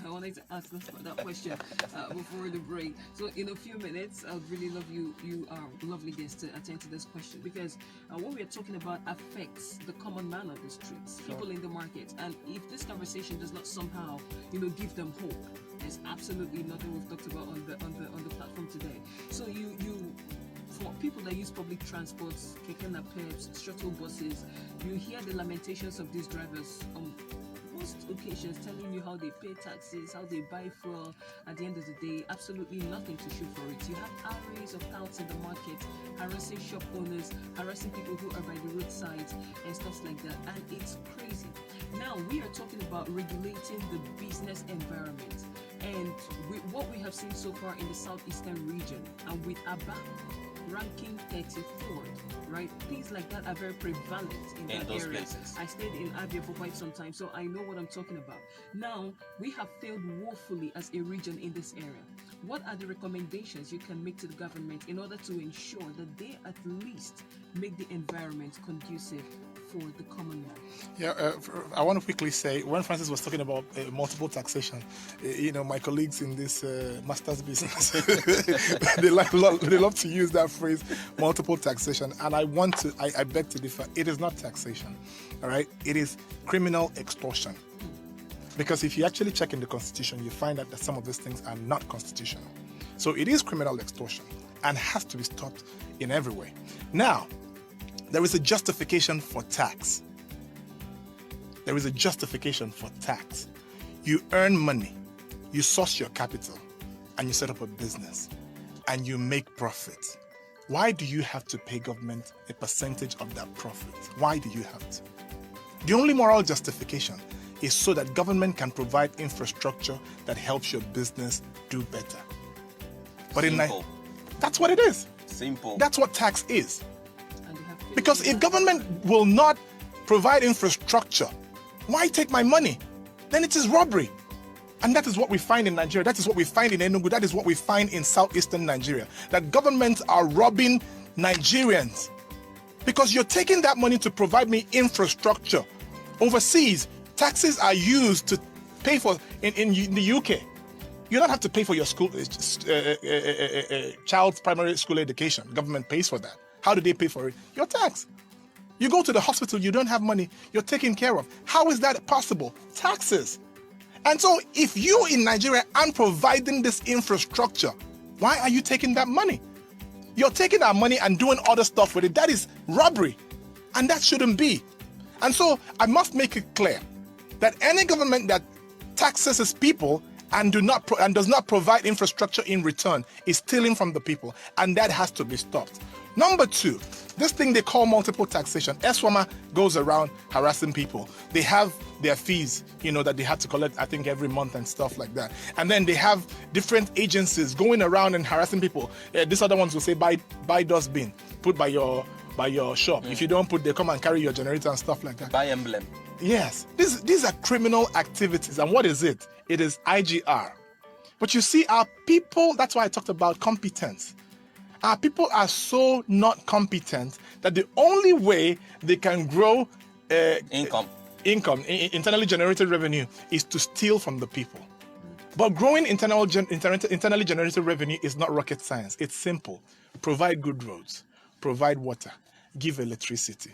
I wanted to ask that question before the break. So in a few minutes, I'd really love you lovely guests to attend to this question, because what we are talking about affects the common man on the streets, people in the market, and if this conversation does not somehow, give them hope, there's absolutely nothing we've talked about on the platform today. So for people that use public transports, keke napeps, shuttle buses, you hear the lamentations of these drivers on most occasions, telling you how they pay taxes, how they buy fuel. At the end of the day, absolutely nothing to show for it. You have arrays of touts in the market, harassing shop owners, harassing people who are by the roadside and stuff like that, and it's crazy. Now we are talking about regulating the business environment, and what we have seen so far in the southeastern region, and with ABA ranking 34th, right? Things like that are very prevalent in that those area. places. I stayed in Abia for quite some time, so I know what I'm talking about. Now, we have failed woefully as a region in this area. What are the recommendations you can make to the government in order to ensure that they at least make the environment conducive for the common man? Yeah, I want to quickly say, when Francis was talking about multiple taxation, my colleagues in this master's business, they love to use that phrase, multiple taxation, and I beg to differ. It is not taxation, all right? It is criminal extortion. Because if you actually check in the Constitution, you find out that some of these things are not constitutional. So it is criminal extortion and has to be stopped in every way. Now, there is a justification for tax. There is a justification for tax. You earn money, you source your capital, and you set up a business, and you make profit. Why do you have to pay government a percentage of that profit? Why do you have to? The only moral justification is so that government can provide infrastructure that helps your business do better. But Simple. That's what it is. Simple. That's what tax is. Because if government will not provide infrastructure, why take my money? Then it is robbery. And that is what we find in Nigeria. That is what we find in Enugu. That is what we find in southeastern Nigeria. That governments are robbing Nigerians. Because you're taking that money to provide me infrastructure. Overseas, taxes are used to pay for, in the UK, you don't have to pay for your school child's primary school education. Government pays for that. How do they pay for it? Your tax. You go to the hospital, you don't have money, you're taken care of. How is that possible? Taxes. And so if you in Nigeria aren't providing this infrastructure, why are you taking that money? You're taking our money and doing other stuff with it. That is robbery. And that shouldn't be. And so I must make it clear that any government that taxes its people and does not provide infrastructure in return is stealing from the people, and that has to be stopped. Number two, this thing they call multiple taxation. ESWAMA goes around harassing people. They have their fees, that they have to collect, I think, every month and stuff like that. And then they have different agencies going around and harassing people. These other ones will say, buy dustbin, put by your shop. If you don't put, they come and carry your generator and stuff like that. Buy emblem. Yes, these are criminal activities. And what is it? It is IGR. But you see, our people, that's why I talked about competence. Our people are so not competent that the only way they can grow income, internally generated revenue, is to steal from the people. But growing internally generated revenue is not rocket science. It's simple. Provide good roads, provide water, give electricity.